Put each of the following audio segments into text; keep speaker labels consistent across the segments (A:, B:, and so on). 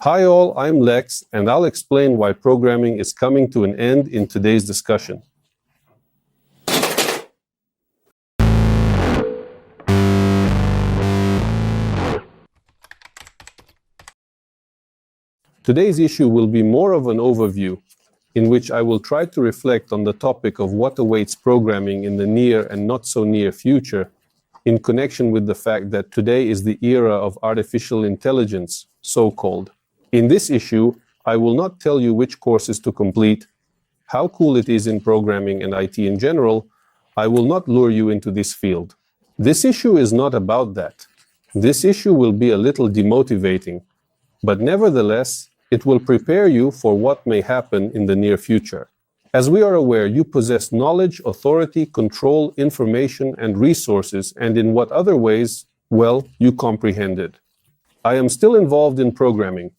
A: Hi all, I'm Lex, and I'll explain why programming is coming to an end in today's discussion. Today's issue will be more of an overview, in which I will try to reflect on the topic of what awaits programming in the near and not so near future, in connection with the fact that today is the era of artificial intelligence, so-called. In this issue, I will not tell you which courses to complete, how cool it is in programming and IT in general. I will not lure you into this field. This issue is not about that. This issue will be a little demotivating, but nevertheless, it will prepare you for what may happen in the near future. As we are aware, you possess knowledge, authority, control, information, and resources, and in what other ways, well, you comprehend it. I am still involved in programming.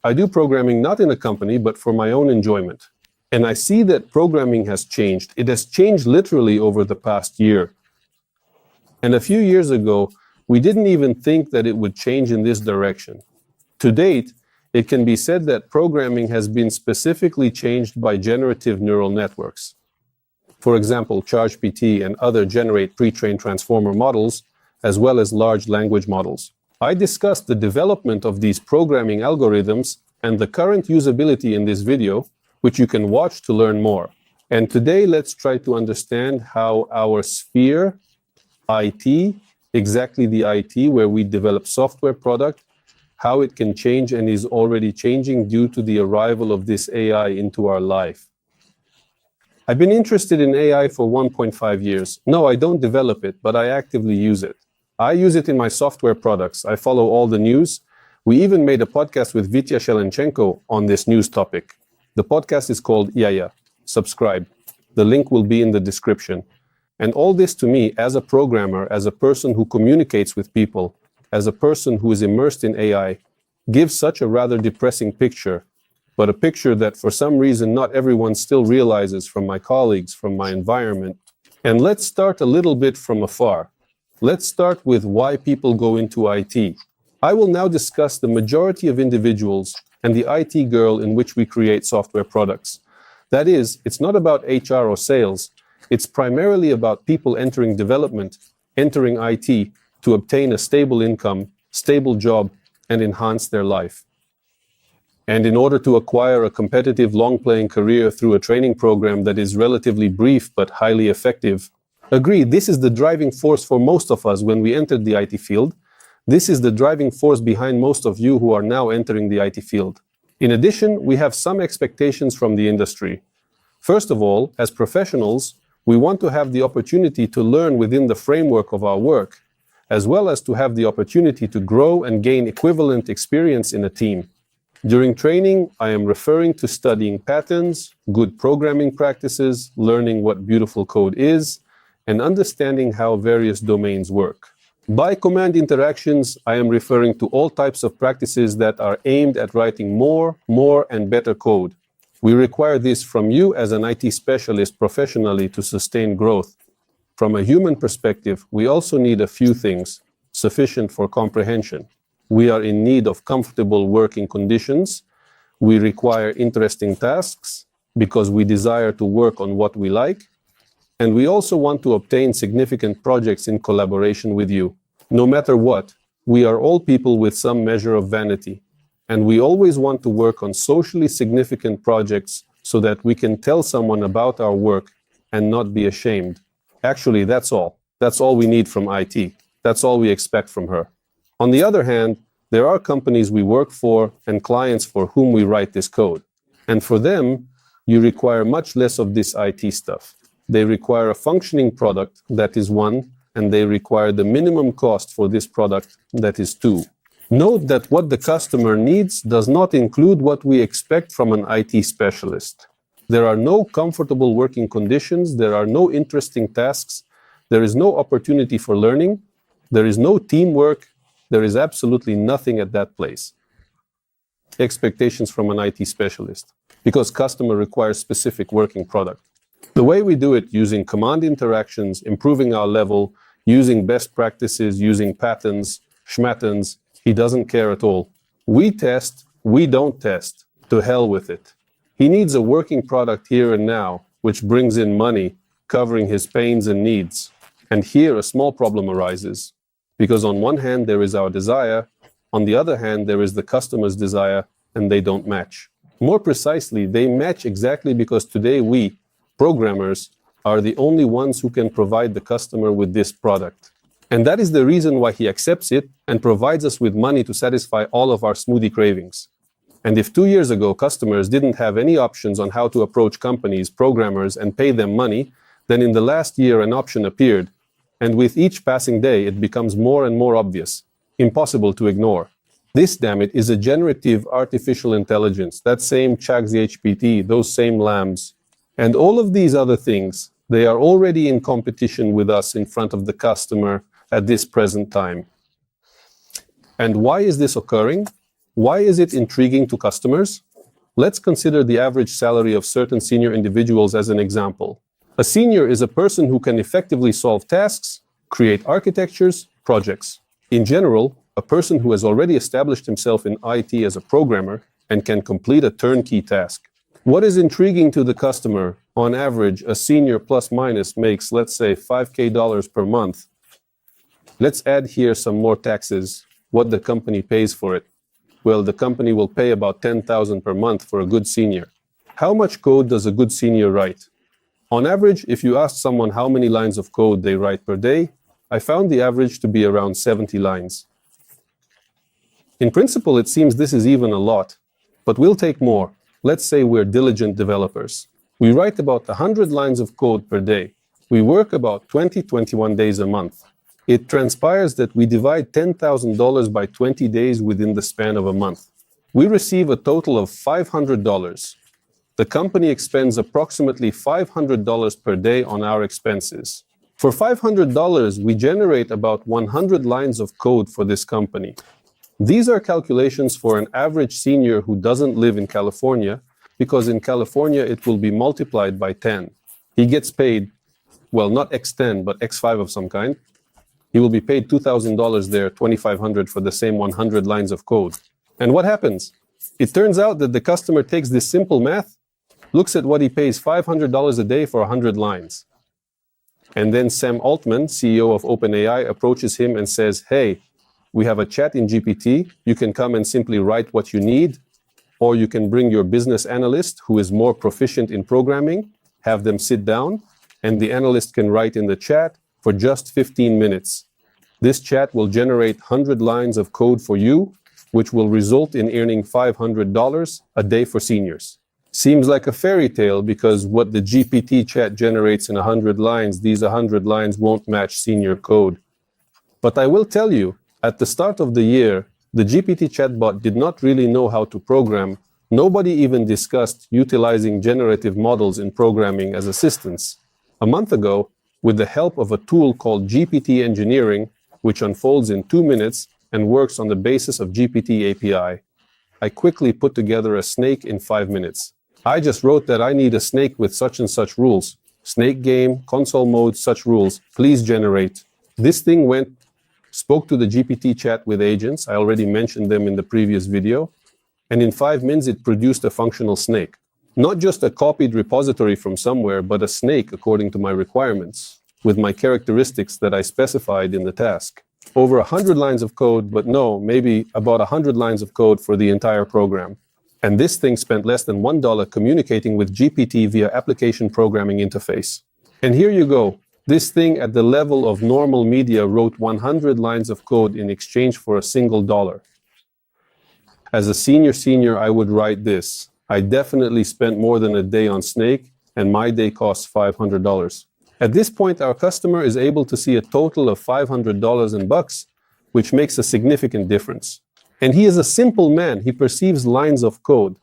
A: I do programming not in a company, but for my own enjoyment. And I see that programming has changed. It has changed literally over the past year. And a few years ago, we didn't even think that it would change in this direction. To date, it can be said that programming has been specifically changed by generative neural networks. For example, ChargePT and other generate pre-trained transformer models, as well as large language models. I discussed the development of these programming algorithms and the current usability in this video, which you can watch to learn more. And today, let's try to understand how our sphere, IT, exactly the IT where we develop software product, how it can change and is already changing due to the arrival of this AI into our life. I've been interested in AI for 1.5 years. No, I don't develop it, but I actively use it. I use it in my software products. I follow all the news. We even made a podcast with Vitya Shelenchenko on this news topic. The podcast is called Yaya. Subscribe. The link will be in the description. And all this to me, as a programmer, as a person who communicates with people, as a person who is immersed in AI, gives such a rather depressing picture, but a picture that for some reason not everyone still realizes from my colleagues, from my environment. And let's start a little bit from afar. Let's start with why people go into IT. I will now discuss the majority of individuals and the IT girl in which we create software products. That is, it's not about HR or sales. It's primarily about people entering development, entering IT, to obtain a stable income, stable job, and enhance their life. And in order to acquire a competitive long-playing career through a training program that is relatively brief but highly effective. Agree, this is the driving force for most of us when we entered the IT field. This is the driving force behind most of you who are now entering the IT field. In addition, we have some expectations from the industry. First of all, as professionals, we want to have the opportunity to learn within the framework of our work, as well as to have the opportunity to grow and gain equivalent experience in a team. During training, I am referring to studying patterns, good programming practices, learning what beautiful code is, and understanding how various domains work. By command interactions, I am referring to all types of practices that are aimed at writing more, and better code. We require this from you as an IT specialist professionally to sustain growth. From a human perspective, we also need a few things sufficient for comprehension. We are in need of comfortable working conditions. We require interesting tasks because we desire to work on what we like. And we also want to obtain significant projects in collaboration with you. No matter what, we are all people with some measure of vanity. And we always want to work on socially significant projects so that we can tell someone about our work and not be ashamed. Actually, that's all. That's all we need from IT. That's all we expect from her. On the other hand, there are companies we work for and clients for whom we write this code. And for them, you require much less of this IT stuff. They require a functioning product, that is one, and they require the minimum cost for this product, that is two. Note that what the customer needs does not include what we expect from an IT specialist. There are no comfortable working conditions, there are no interesting tasks, there is no opportunity for learning, there is no teamwork, there is absolutely nothing at that place. Expectations from an IT specialist, because customer requires specific working product. The way we do it using command interactions, improving our level, using best practices, using patterns, schmattens, he doesn't care at all. We test, We don't test. To hell with it. He needs a working product here and now, which brings in money, covering his pains and needs. And here a small problem arises. Because on one hand there is our desire, on the other hand there is the customer's desire, and they don't match. More precisely, they match exactly because today we, programmers, are the only ones who can provide the customer with this product. And that is the reason why he accepts it and provides us with money to satisfy all of our smoothie cravings. And if 2 years ago customers didn't have any options on how to approach companies, programmers, and pay them money, then in the last year an option appeared. And with each passing day it becomes more and more obvious, impossible to ignore. This, damn it, is a generative artificial intelligence, that same ChatGPT, those same lambs. And all of these other things, they are already in competition with us in front of the customer at this present time. And why is this occurring? Why is it intriguing to customers? Let's consider the average salary of certain senior individuals as an example. A senior is a person who can effectively solve tasks, create architectures, projects. In general, a person who has already established himself in IT as a programmer and can complete a turnkey task. What is intriguing to the customer? On average, a senior plus minus makes, let's say, $5,000 per month. Let's add here some more taxes, what the company pays for it. Well, the company will pay about $10,000 per month for a good senior. How much code does a good senior write? On average, if you ask someone how many lines of code they write per day, I found the average to be around 70 lines. In principle, it seems this is even a lot, but we'll take more. Let's say we're diligent developers. We write about 100 lines of code per day. We work about 21 days a month. It transpires that we divide $10,000 by 20 days within the span of a month. We receive a total of $500. The company expends approximately $500 per day on our expenses. For $500, we generate about 100 lines of code for this company. These are calculations for an average senior who doesn't live in California, because in California it will be multiplied by 10. He gets paid, well, not X10, but X5 of some kind. He will be paid $2,000 there, $2,500 for the same 100 lines of code. And what happens? It turns out that the customer takes this simple math, looks at what he pays $500 a day for 100 lines. And then Sam Altman, CEO of OpenAI, approaches him and says, hey, we have a chat in GPT. You can come and simply write what you need, or you can bring your business analyst who is more proficient in programming, have them sit down, and the analyst can write in the chat for just 15 minutes. This chat will generate 100 lines of code for you, which will result in earning $500 a day for seniors. Seems like a fairy tale because what the GPT chat generates in 100 lines, these 100 lines won't match senior code. But I will tell you, at the start of the year, the GPT chatbot did not really know how to program. Nobody even discussed utilizing generative models in programming as assistants. A month ago, with the help of a tool called GPT Engineering, which unfolds in 2 minutes and works on the basis of GPT API, I quickly put together a snake in 5 minutes. I just wrote that I need a snake with such and such rules. Snake game, console mode, such rules. Please generate. This thing went, spoke to the GPT chat with agents. I already mentioned them in the previous video. And in 5 minutes, it produced a functional snake. Not just a copied repository from somewhere, but a snake according to my requirements, with my characteristics that I specified in the task. Over 100 lines of code, but no, maybe about 100 lines of code for the entire program. And this thing spent less than $1 communicating with GPT via application programming interface. And here you go. This thing at the level of normal media wrote 100 lines of code in exchange for a single dollar. As a senior, I would write this. I definitely spent more than a day on Snake, and my day costs $500. At this point, our customer is able to see a total of $500 in bucks, which makes a significant difference. And he is a simple man. He perceives lines of code.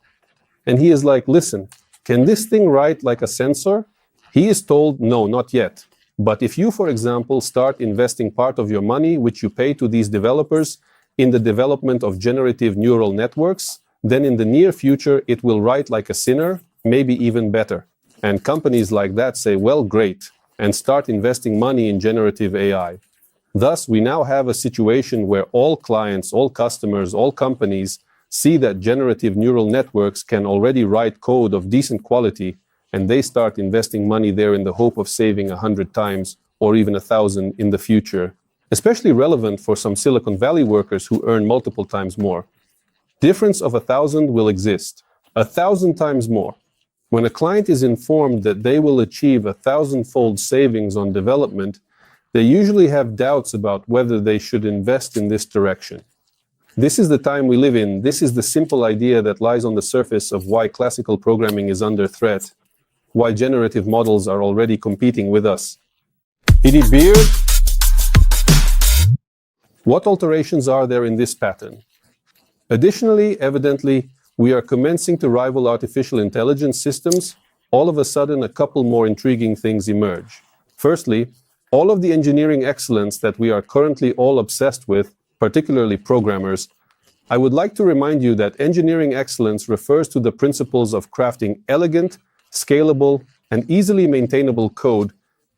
A: And he is like, listen, can this thing write like a sensor? He is told, no, not yet. But if you, for example, start investing part of your money, which you pay to these developers, in the development of generative neural networks, then in the near future, it will write like a sinner, maybe even better. And companies like that say, well, great, and start investing money in generative AI. Thus, we now have a situation where all clients, all customers, all companies, see that generative neural networks can already write code of decent quality, and they start investing money there in the hope of saving 100 times or even 1,000 in the future, especially relevant for some Silicon Valley workers who earn multiple times more. Difference of 1,000 will exist, 1,000 times more. When a client is informed that they will achieve 1,000-fold savings on development, they usually have doubts about whether they should invest in this direction. This is the time we live in. This is the simple idea that lies on the surface of why classical programming is under threat, why generative models are already competing with us. Itbeard? What alterations are there in this pattern? Additionally, evidently, we are commencing to rival artificial intelligence systems. All of a sudden, a couple more intriguing things emerge. Firstly, all of the engineering excellence that we are currently all obsessed with, particularly programmers, I would like to remind you that engineering excellence refers to the principles of crafting elegant, scalable, and easily maintainable code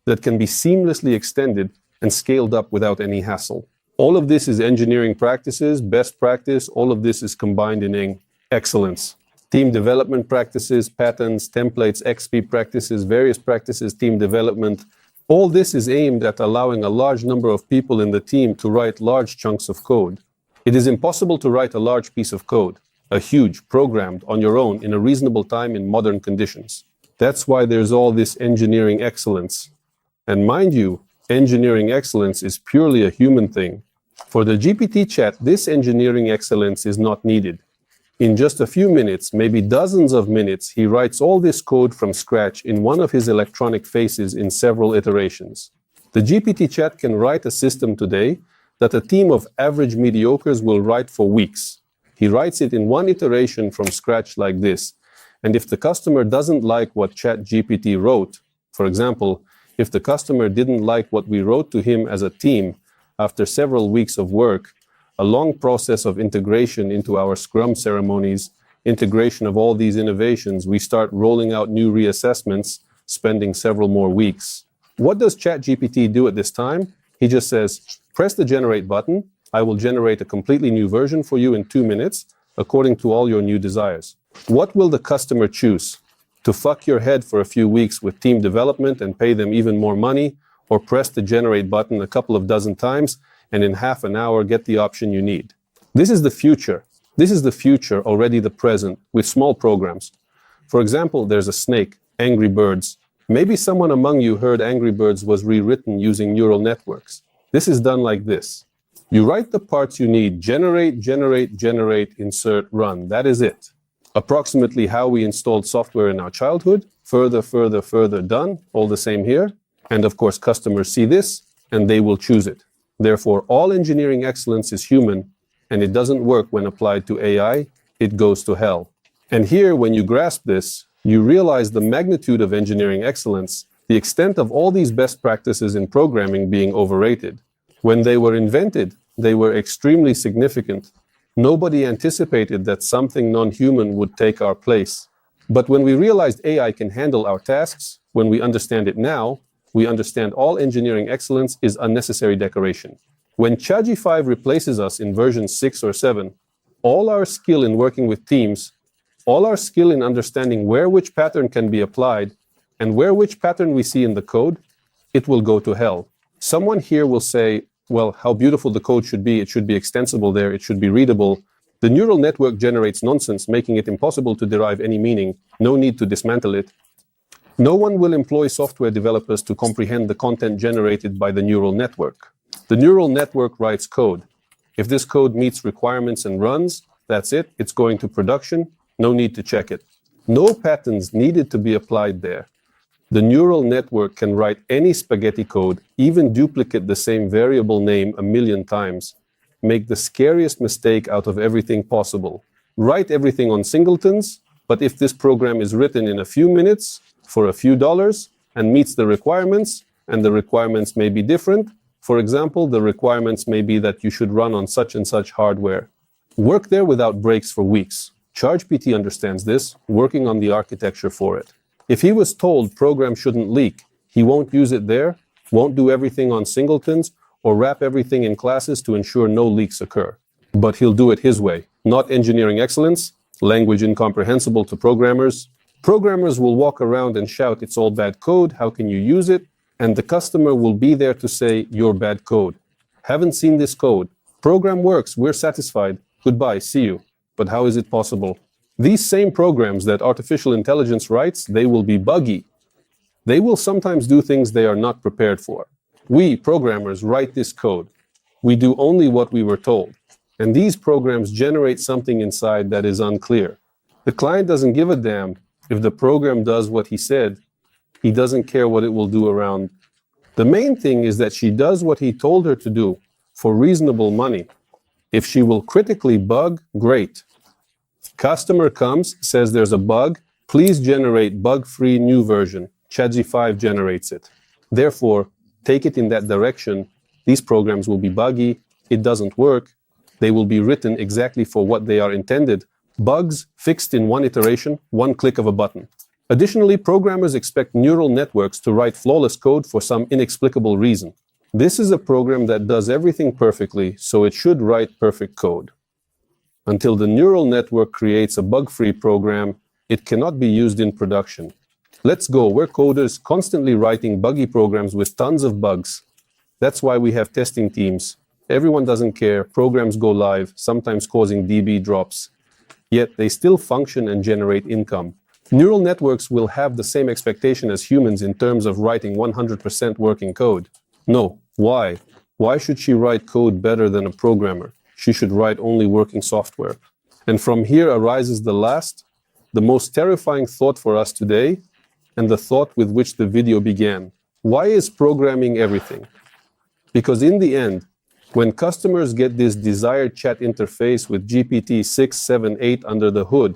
A: that can be seamlessly extended and scaled up without any hassle. All of this is engineering practices, best practice, all of this is combined in excellence. Team development practices, patterns, templates, XP practices, various practices, team development. All this is aimed at allowing a large number of people in the team to write large chunks of code. It is impossible to write a large piece of code, a huge, programmed, on your own in a reasonable time in modern conditions. That's why there's all this engineering excellence. And mind you, engineering excellence is purely a human thing. For the GPT chat, this engineering excellence is not needed. In just a few minutes, maybe dozens of minutes, he writes all this code from scratch in one of his electronic faces in several iterations. The GPT chat can write a system today that a team of average mediocres will write for weeks. He writes it in one iteration from scratch like this. And if the customer doesn't like what ChatGPT wrote, for example, if the customer didn't like what we wrote to him as a team, after several weeks of work, a long process of integration into our Scrum ceremonies, integration of all these innovations, we start rolling out new reassessments, spending several more weeks. What does ChatGPT do at this time? He just says, press the generate button. I will generate a completely new version for you in 2 minutes, according to all your new desires. What will the customer choose? To fuck your head for a few weeks with team development and pay them even more money, or press the generate button a couple of dozen times and in half an hour get the option you need? This is the future. This is the future, already the present, with small programs. For example, there's a snake, Angry Birds. Maybe someone among you heard Angry Birds was rewritten using neural networks. This is done like this. You write the parts you need, generate, generate, generate, insert, run. That is it. Approximately how we installed software in our childhood. Further, further, further, done. All the same here. And of course, customers see this and they will choose it. Therefore, all engineering excellence is human, and it doesn't work when applied to AI. It goes to hell. And here, when you grasp this, you realize the magnitude of engineering excellence, the extent of all these best practices in programming being overrated. When they were invented, they were extremely significant. Nobody anticipated that something non-human would take our place. But when we realized AI can handle our tasks, when we understand it now, we understand all engineering excellence is unnecessary decoration. When ChatGPT 5 replaces us in version 6 or 7, all our skill in working with teams, all our skill in understanding where which pattern can be applied, and where which pattern we see in the code, it will go to hell. Someone here will say, well, how beautiful the code should be. It should be extensible there. It should be readable. The neural network generates nonsense, making it impossible to derive any meaning. No need to dismantle it. No one will employ software developers to comprehend the content generated by the neural network. The neural network writes code. If this code meets requirements and runs, that's it. It's going to production. No need to check it. No patterns needed to be applied there. The neural network can write any spaghetti code, even duplicate the same variable name 1,000,000 times, make the scariest mistake out of everything possible, write everything on singletons, but if this program is written in a few minutes, for a few dollars, and meets the requirements, and the requirements may be different. For example, the requirements may be that you should run on such and such hardware. Work there without breaks for weeks. ChargePT understands this, working on the architecture for it. If he was told program shouldn't leak, he won't use it there, won't do everything on singletons, or wrap everything in classes to ensure no leaks occur. But he'll do it his way. not engineering excellence, language incomprehensible to programmers. Programmers will walk around and shout, "It's all bad code, how can you use it?" And the customer will be there to say, "You're bad code. Haven't seen this code. Program works, we're satisfied. Goodbye, see you." But how is it possible? These same programs that artificial intelligence writes, they will be buggy. They will sometimes do things they are not prepared for. We, programmers, write this code. We do only what we were told. And these programs generate something inside that is unclear. The client doesn't give a damn if the program does what he said. He doesn't care what it will do around. The main thing is that she does what he told her to do for reasonable money. If she will critically bug, great. Customer comes, says there's a bug, please generate bug-free new version. ChatG5 generates it. Therefore, take it in that direction. These programs will be buggy, it doesn't work, they will be written exactly for what they are intended. Bugs fixed in one iteration, one click of a button. Additionally, programmers expect neural networks to write flawless code for some inexplicable reason. This is a program that does everything perfectly, so it should write perfect code. Until the neural network creates a bug-free program, it cannot be used in production. Let's go, we're coders constantly writing buggy programs with tons of bugs. That's why we have testing teams. Everyone doesn't care, programs go live, sometimes causing DB drops. Yet they still function and generate income. Neural networks will have the same expectation as humans in terms of writing 100% working code. No, why? Why should she write code better than a programmer? She should write only working software. And from here arises the most terrifying thought for us today, and the thought with which the video began. Why is programming everything? Because in the end, when customers get this desired chat interface with GPT 6, 7, 8 under the hood,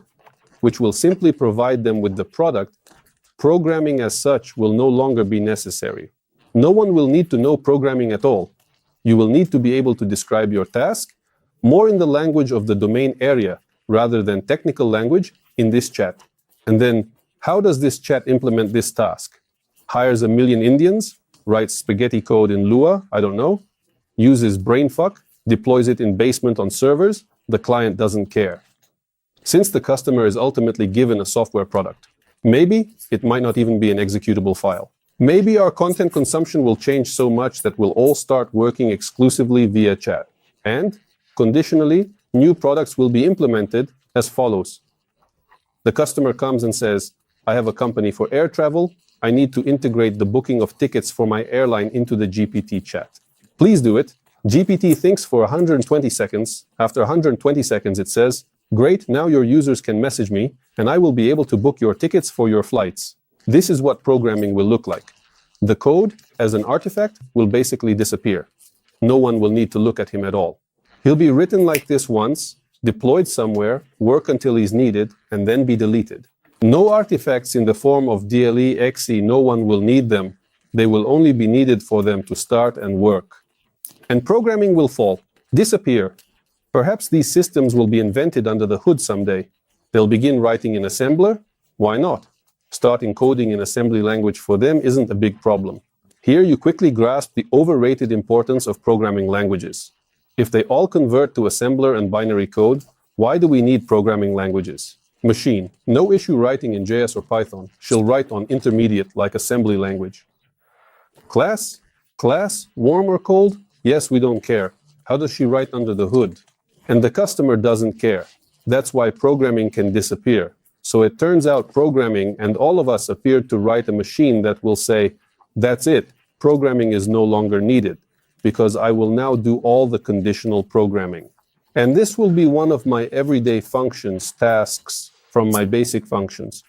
A: which will simply provide them with the product, programming as such will no longer be necessary. No one will need to know programming at all. You will need to be able to describe your task more in the language of the domain area rather than technical language in this chat. And then, how does this chat implement this task? Hires 1 million Indians, writes spaghetti code in Lua, I don't know, uses brainfuck, deploys it in basement on servers, the client doesn't care. Since the customer is ultimately given a software product, maybe it might not even be an executable file. Maybe our content consumption will change so much that we'll all start working exclusively via chat. And, conditionally, new products will be implemented as follows. The customer comes and says, I have a company for air travel. I need to integrate the booking of tickets for my airline into the GPT chat. Please do it. GPT thinks for 120 seconds. After 120 seconds, it says, great, now your users can message me, and I will be able to book your tickets for your flights. This is what programming will look like. The code, as an artifact, will basically disappear. No one will need to look at him at all. He'll be written like this once, deployed somewhere, work until he's needed, and then be deleted. No artifacts in the form of DLE, XE, no one will need them. They will only be needed for them to start and work. And programming will fall, disappear. Perhaps these systems will be invented under the hood someday. They'll begin writing in assembler. Why not? Starting coding in assembly language for them isn't a big problem. Here you quickly grasp the overrated importance of programming languages. If they all convert to assembler and binary code, why do we need programming languages? Machine, no issue writing in JS or Python. She'll write on intermediate like assembly language. Class, warm or cold? Yes, we don't care. How does she write under the hood? And the customer doesn't care. That's why programming can disappear. So it turns out programming and all of us appeared to write a machine that will say, that's it, programming is no longer needed, because I will now do all the conditional programming. And this will be one of my everyday functions, tasks from my basic functions.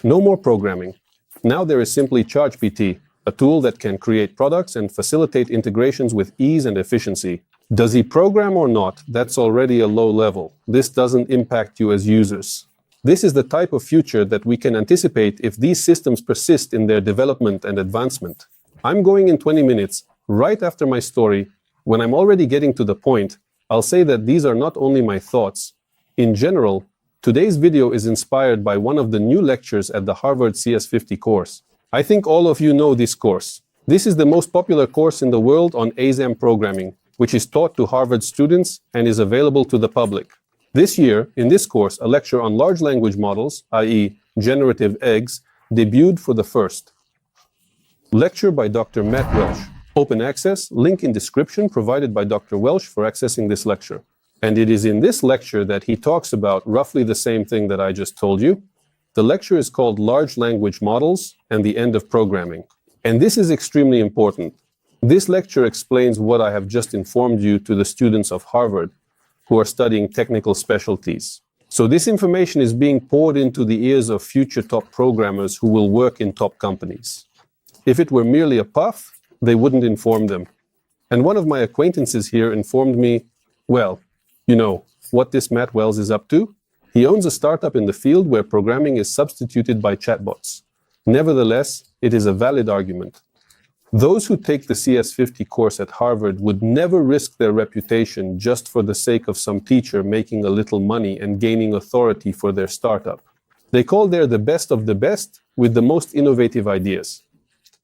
A: No more programming. Now there is simply ChargePT, a tool that can create products and facilitate integrations with ease and efficiency. Does he program or not? That's already a low level. This doesn't impact you as users. This is the type of future that we can anticipate if these systems persist in their development and advancement. I'm going in 20 minutes, right after my story. When I'm already getting to the point, I'll say that these are not only my thoughts. In general, today's video is inspired by one of the new lectures at the Harvard CS50 course. I think all of you know this course. This is the most popular course in the world on ASAM programming, which is taught to Harvard students and is available to the public. This year, in this course, a lecture on large language models, i.e. generative eggs, debuted for the first. Lecture by Dr. Matt Welsh. Open access, link in description provided by Dr. Welsh for accessing this lecture. And it is in this lecture that he talks about roughly the same thing that I just told you. The lecture is called Large Language Models and the End of Programming. And this is extremely important. This lecture explains what I have just informed you to the students of Harvard who are studying technical specialties. So this information is being poured into the ears of future top programmers who will work in top companies. If it were merely a puff, they wouldn't inform them. And one of my acquaintances here informed me, well, you know, what this Matt Wells is up to? He owns a startup in the field where programming is substituted by chatbots. Nevertheless, it is a valid argument. Those who take the CS50 course at Harvard would never risk their reputation just for the sake of some teacher making a little money and gaining authority for their startup. They call there the best of the best with the most innovative ideas.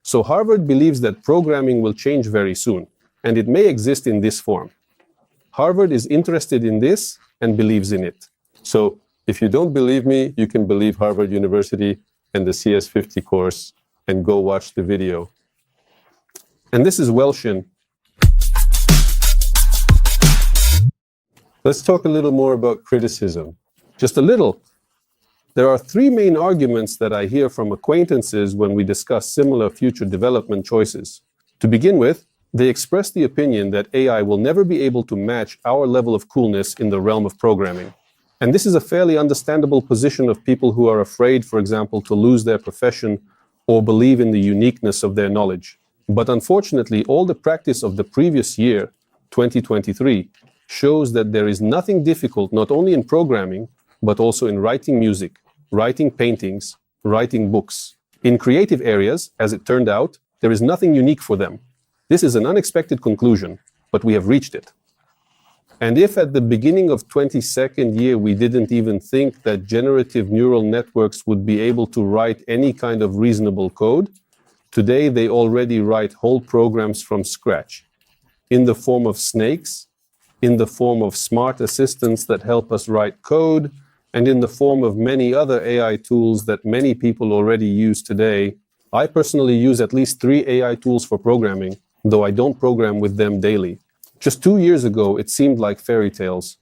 A: So Harvard believes that programming will change very soon, and it may exist in this form. Harvard is interested in this and believes in it. So if you don't believe me, you can believe Harvard University and the CS50 course and go watch the video. And this is Welshian. Let's talk a little more about criticism. Just a little. There are three main arguments that I hear from acquaintances when we discuss similar future development choices. To begin with, they express the opinion that AI will never be able to match our level of coolness in the realm of programming. And this is a fairly understandable position of people who are afraid, for example, to lose their profession or believe in the uniqueness of their knowledge. But unfortunately, all the practice of the previous year, 2023, shows that there is nothing difficult not only in programming, but also in writing music, writing paintings, writing books. In creative areas, as it turned out, there is nothing unique for them. This is an unexpected conclusion, but we have reached it. And if at the beginning of 22nd year we didn't even think that generative neural networks would be able to write any kind of reasonable code, today they already write whole programs from scratch, in the form of snakes, in the form of smart assistants that help us write code, and in the form of many other AI tools that many people already use today. I personally use at least 3 AI tools for programming, though I don't program with them daily. Just 2 years ago, it seemed like fairy tales.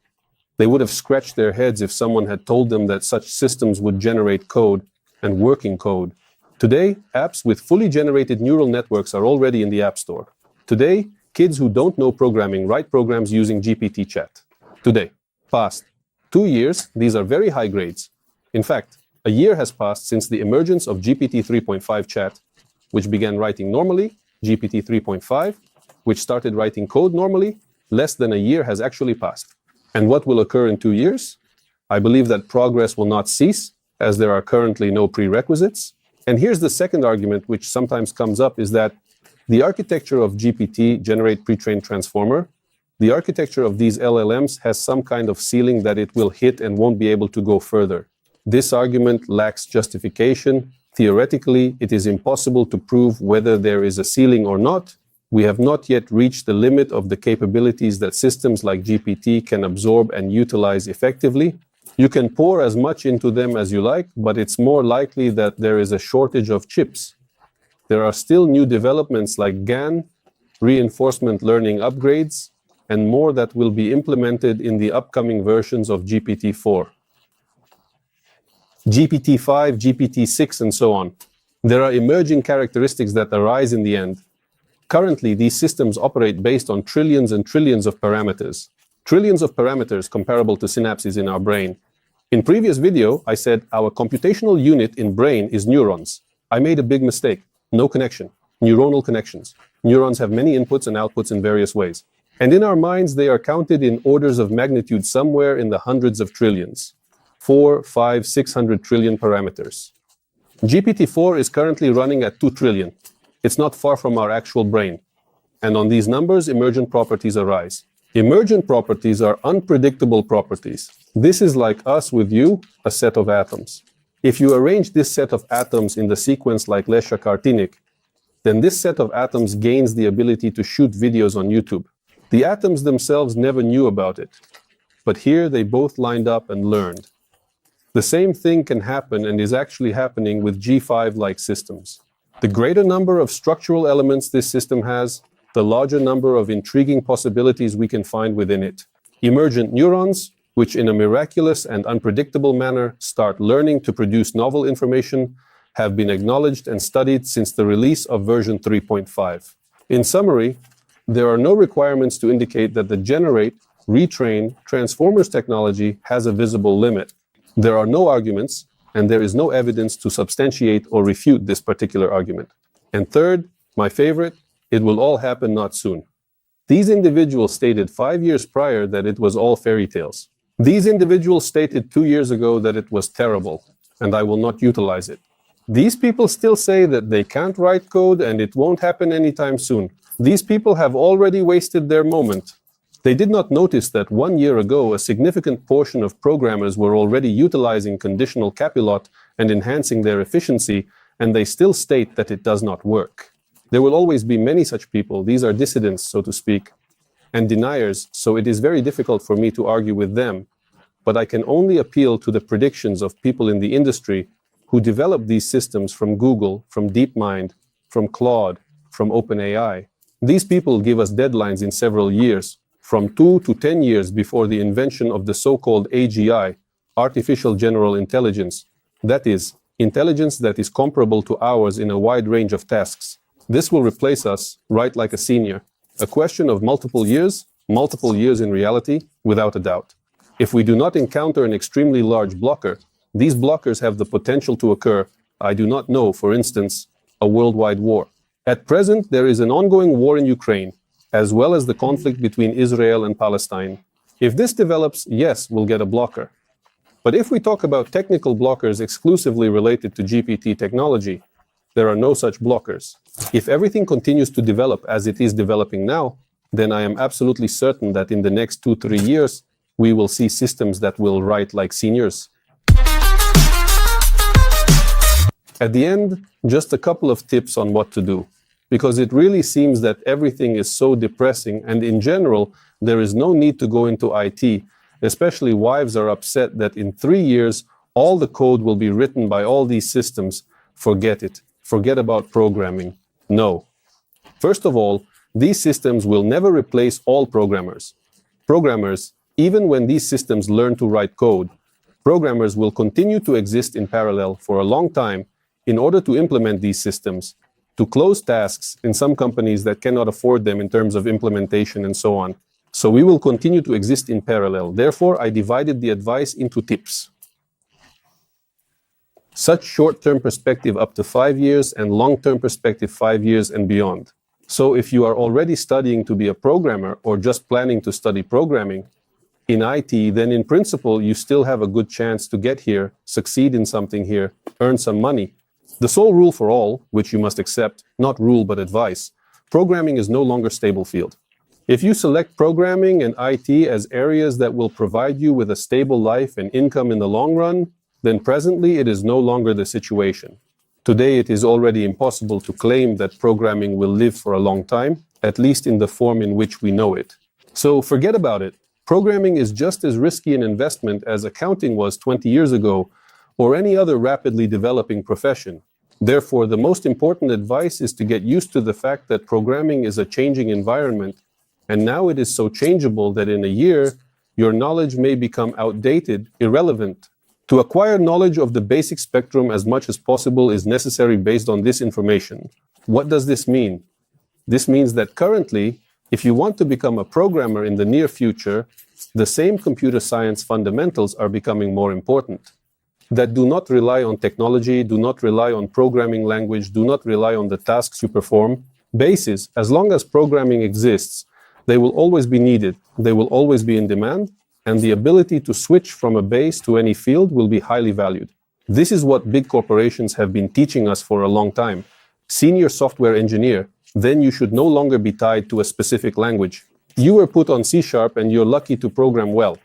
A: They would have scratched their heads if someone had told them that such systems would generate code and working code. Today, apps with fully generated neural networks are already in the App Store. Today, kids who don't know programming write programs using GPT chat. Today. Past. 2 years, these are very high grades. In fact, a year has passed since the emergence of GPT 3.5 chat, which began writing normally, GPT 3.5, which started writing code normally. Less than a year has actually passed. And what will occur in 2 years? I believe that progress will not cease, as there are currently no prerequisites. And here's the second argument, which sometimes comes up, is that the architecture of GPT, Generate Pre-trained Transformer, the architecture of these LLMs has some kind of ceiling that it will hit and won't be able to go further. This argument lacks justification. Theoretically, it is impossible to prove whether there is a ceiling or not. We have not yet reached the limit of the capabilities that systems like GPT can absorb and utilize effectively. You can pour as much into them as you like, but it's more likely that there is a shortage of chips. There are still new developments like GAN, reinforcement learning upgrades, and more that will be implemented in the upcoming versions of GPT-4. GPT-5, GPT-6, and so on. There are emerging characteristics that arise in the end. Currently, these systems operate based on trillions and trillions of parameters. Trillions of parameters comparable to synapses in our brain. In previous video, I said our computational unit in brain is neurons. I made a big mistake. No connection. Neuronal connections. Neurons have many inputs and outputs in various ways. And in our minds, they are counted in orders of magnitude somewhere in the hundreds of trillions. 4, 5, 600 trillion parameters. GPT-4 is currently running at 2 trillion. It's not far from our actual brain. And on these numbers, emergent properties arise. Emergent properties are unpredictable properties. This is like us with you, a set of atoms. If you arrange this set of atoms in the sequence like Lesha Kartinik, then this set of atoms gains the ability to shoot videos on YouTube. The atoms themselves never knew about it. but here they both lined up and learned. The same thing can happen and is actually happening with G5-like systems. The greater number of structural elements this system has, the larger number of intriguing possibilities we can find within it. Emergent neurons, which in a miraculous and unpredictable manner start learning to produce novel information, have been acknowledged and studied since the release of version 3.5. In summary, there are no requirements to indicate that the generate, retrain, transformers technology has a visible limit. There are no arguments, and there is no evidence to substantiate or refute this particular argument. And third, my favorite, it will all happen not soon. These individuals stated 5 years prior that it was all fairy tales. These individuals stated 2 years ago that it was terrible, and I will not utilize it. These people still say that they can't write code and it won't happen anytime soon. These people have already wasted their moment. They did not notice that 1 year ago a significant portion of programmers were already utilizing conditional capilot and enhancing their efficiency, and they still state that it does not work. There will always be many such people. These are dissidents, so to speak, and deniers, so it is very difficult for me to argue with them. But I can only appeal to the predictions of people in the industry who developed these systems from Google, from DeepMind, from Claude, from OpenAI. These people give us deadlines in several years, from 2 to 10 years before the invention of the so-called AGI, artificial general intelligence. That is, intelligence that is comparable to ours in a wide range of tasks. This will replace us, right like a senior. A question of multiple years in reality, without a doubt. If we do not encounter an extremely large blocker, these blockers have the potential to occur, I do not know, for instance, a worldwide war. At present, there is an ongoing war in Ukraine, as well as the conflict between Israel and Palestine. If this develops, yes, we'll get a blocker. But if we talk about technical blockers exclusively related to GPT technology, there are no such blockers. If everything continues to develop as it is developing now, then I am absolutely certain that in the next 2-3 years, we will see systems that will write like seniors. At the end, just a couple of tips on what to do, because it really seems that everything is so depressing, and in general, there is no need to go into IT, especially wives are upset that in 3 years, all the code will be written by all these systems. Forget it. Forget about programming. No. First of all, these systems will never replace all programmers. Programmers, even when these systems learn to write code, programmers will continue to exist in parallel for a long time in order to implement these systems, to close tasks in some companies that cannot afford them in terms of implementation and so on. So we will continue to exist in parallel. Therefore, I divided the advice into tips. Such short-term perspective up to 5 years and long-term perspective 5 years and beyond. So if you are already studying to be a programmer or just planning to study programming in IT, then in principle, you still have a good chance to get here, succeed in something here, earn some money. The sole rule for all, which you must accept, not rule but advice, programming is no longer stable field. If you select programming and IT as areas that will provide you with a stable life and income in the long run, then presently it is no longer the situation. Today it is already impossible to claim that programming will live for a long time, at least in the form in which we know it. So forget about it. Programming is just as risky an investment as accounting was 20 years ago, or any other rapidly developing profession. Therefore, the most important advice is to get used to the fact that programming is a changing environment, and now it is so changeable that in a year, your knowledge may become outdated, irrelevant. To acquire knowledge of the basic spectrum as much as possible is necessary based on this information. What does this mean? This means that currently, if you want to become a programmer in the near future, the same computer science fundamentals are becoming more important. That do not rely on technology, do not rely on programming language, do not rely on the tasks you perform. Bases, as long as programming exists, they will always be needed, they will always be in demand, and the ability to switch from a base to any field will be highly valued. This is what big corporations have been teaching us for a long time. Senior software engineer, then you should no longer be tied to a specific language. You were put on C# and you're lucky to program well.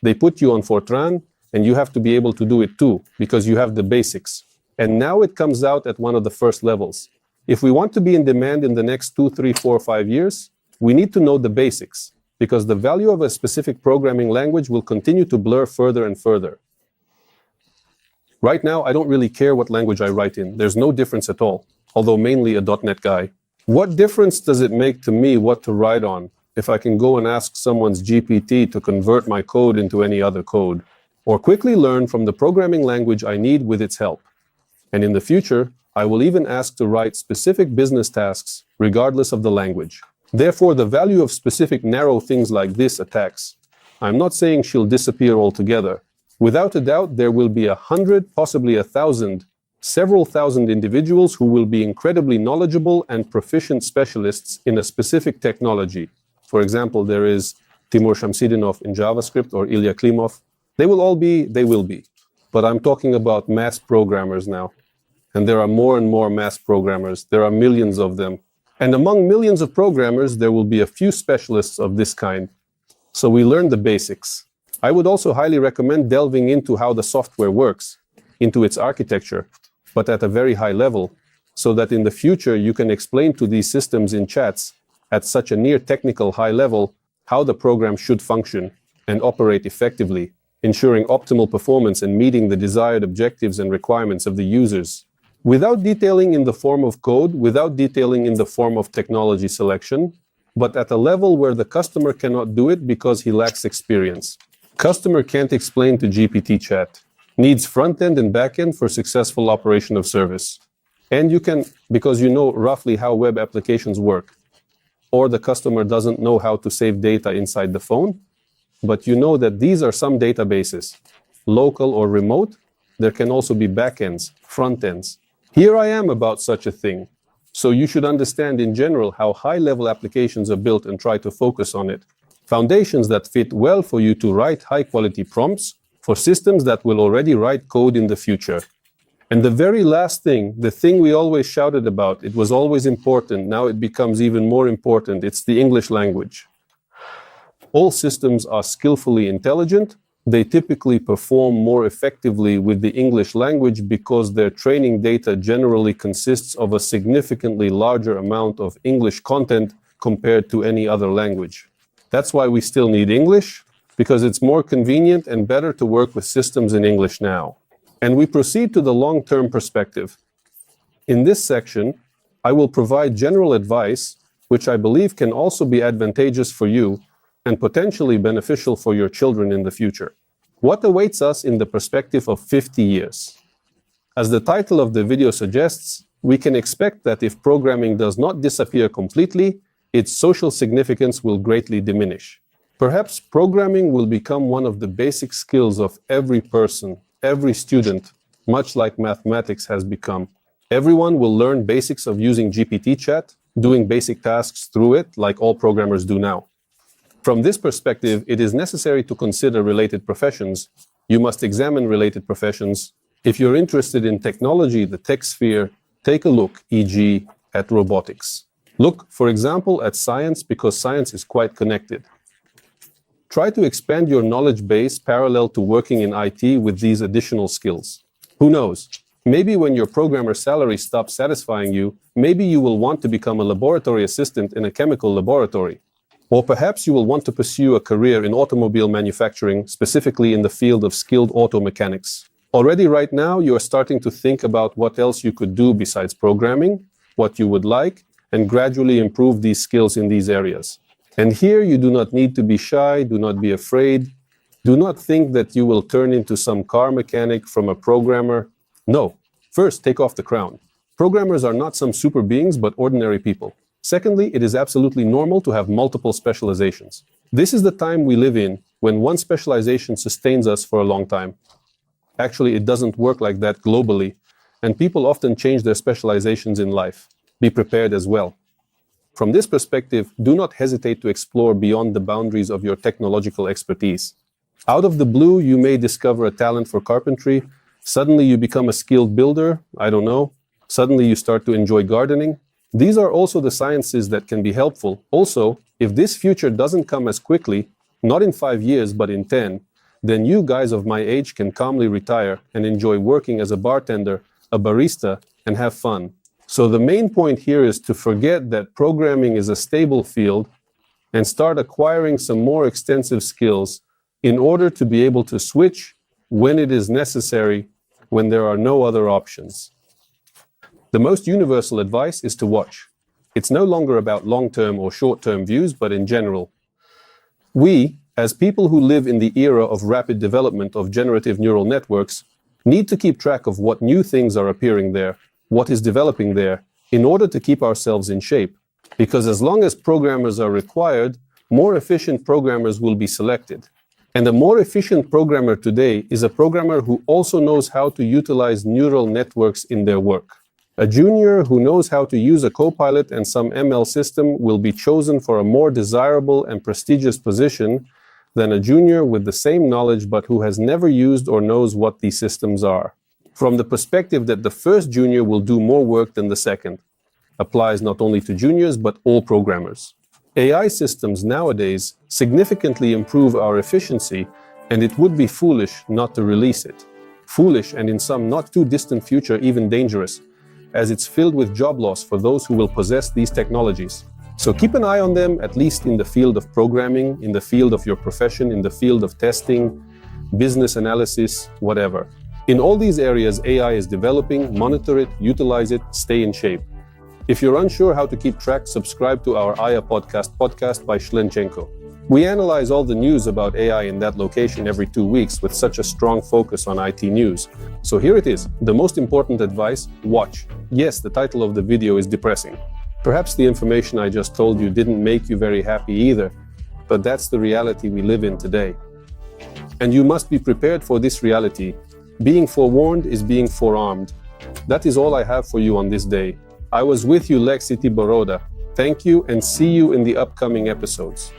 A: They put you on Fortran, and you have to be able to do it too, because you have the basics. And now it comes out at one of the first levels. If we want to be in demand in the next 2, 3, 4, 5 years, we need to know the basics. because the value of a specific programming language will continue to blur further and further. Right now, I don't really care what language I write in. There's no difference at all, although mainly a .NET guy. What difference does it make to me what to write on if I can go and ask someone's GPT to convert my code into any other code, or quickly learn from the programming language I need with its help? And in the future, I will even ask to write specific business tasks regardless of the language. Therefore, the value of specific narrow things like this attacks. I'm not saying she'll disappear altogether. Without a doubt, there will be 100, possibly 1,000, several thousand individuals who will be incredibly knowledgeable and proficient specialists in a specific technology. For example, there is Timur Shamsidinov in JavaScript or Ilya Klimov. They will be. But I'm talking about mass programmers now. And there are more and more mass programmers. There are millions of them. And among millions of programmers, there will be a few specialists of this kind. So we learn the basics. I would also highly recommend delving into how the software works, into its architecture, but at a very high level, so that in the future you can explain to these systems in chats at such a near technical high level how the program should function and operate effectively, ensuring optimal performance and meeting the desired objectives and requirements of the users. Without detailing in the form of code, without detailing in the form of technology selection, but at a level where the customer cannot do it because he lacks experience. Customer can't explain to GPT chat. Needs front-end and back-end for successful operation of service. And you can, because you know roughly how web applications work. Or the customer doesn't know how to save data inside the phone, but you know that these are some databases, local or remote. There can also be back-ends, front-ends. Here I am about such a thing. So you should understand in general how high-level applications are built and try to focus on it. Foundations that fit well for you to write high-quality prompts for systems that will already write code in the future. And the very last thing, the thing we always shouted about, it was always important, now it becomes even more important, it's the English language. All systems are skillfully intelligent. They typically perform more effectively with the English language because their training data generally consists of a significantly larger amount of English content compared to any other language. That's why we still need English, because it's more convenient and better to work with systems in English now. And we proceed to the long-term perspective. In this section, I will provide general advice, which I believe can also be advantageous for you and potentially beneficial for your children in the future. What awaits us in the perspective of 50 years? As the title of the video suggests, we can expect that if programming does not disappear completely, its social significance will greatly diminish. Perhaps programming will become one of the basic skills of every person, every student, much like mathematics has become. Everyone will learn basics of using GPT chat, doing basic tasks through it, like all programmers do now. From this perspective, it is necessary to consider related professions. You must examine related professions. If you're interested in technology, the tech sphere, take a look, e.g., at robotics. Look, for example, at science because science is quite connected. Try to expand your knowledge base parallel to working in IT with these additional skills. Who knows? Maybe when your programmer salary stops satisfying you, maybe you will want to become a laboratory assistant in a chemical laboratory. Or perhaps you will want to pursue a career in automobile manufacturing, specifically in the field of skilled auto mechanics. Already right now, you are starting to think about what else you could do besides programming, what you would like, and gradually improve these skills in these areas. And here you do not need to be shy, do not be afraid. Do not think that you will turn into some car mechanic from a programmer. No. First, take off the crown. Programmers are not some super beings, but ordinary people. Secondly, it is absolutely normal to have multiple specializations. This is the time we live in, when one specialization sustains us for a long time. Actually, it doesn't work like that globally, and people often change their specializations in life. Be prepared as well. From this perspective, do not hesitate to explore beyond the boundaries of your technological expertise. Out of the blue, you may discover a talent for carpentry. Suddenly you become a skilled builder, I don't know. Suddenly you start to enjoy gardening. These are also the sciences that can be helpful. Also, if this future doesn't come as quickly, not in 5 years, but in 10, then you guys of my age can calmly retire and enjoy working as a bartender, a barista, and have fun. So the main point here is to forget that programming is a stable field and start acquiring some more extensive skills in order to be able to switch when it is necessary, when there are no other options. The most universal advice is to watch. It's no longer about long-term or short-term views, but in general. We, as people who live in the era of rapid development of generative neural networks, need to keep track of what new things are appearing there, what is developing there, in order to keep ourselves in shape. Because as long as programmers are required, more efficient programmers will be selected. And a more efficient programmer today is a programmer who also knows how to utilize neural networks in their work. A junior who knows how to use a copilot and some ML system will be chosen for a more desirable and prestigious position than a junior with the same knowledge but who has never used or knows what these systems are. From the perspective that the first junior will do more work than the second. Applies not only to juniors but all programmers. AI systems nowadays significantly improve our efficiency, and it would be foolish not to release it. Foolish, and in some not too distant future even dangerous, as it's filled with job loss for those who will possess these technologies. So keep an eye on them, at least in the field of programming, in the field of your profession, in the field of testing, business analysis, whatever. In all these areas, AI is developing. Monitor it, utilize it, stay in shape. If you're unsure how to keep track, subscribe to our AI podcast by Shlenchenko. We analyze all the news about AI in that location every 2 weeks with such a strong focus on IT news. So here it is, the most important advice: watch. Yes, the title of the video is depressing. Perhaps the information I just told you didn't make you very happy either, but that's the reality we live in today. And you must be prepared for this reality. Being forewarned is being forearmed. That is all I have for you on this day. I was with you, Lexiti Boroda. Thank you, and see you in the upcoming episodes.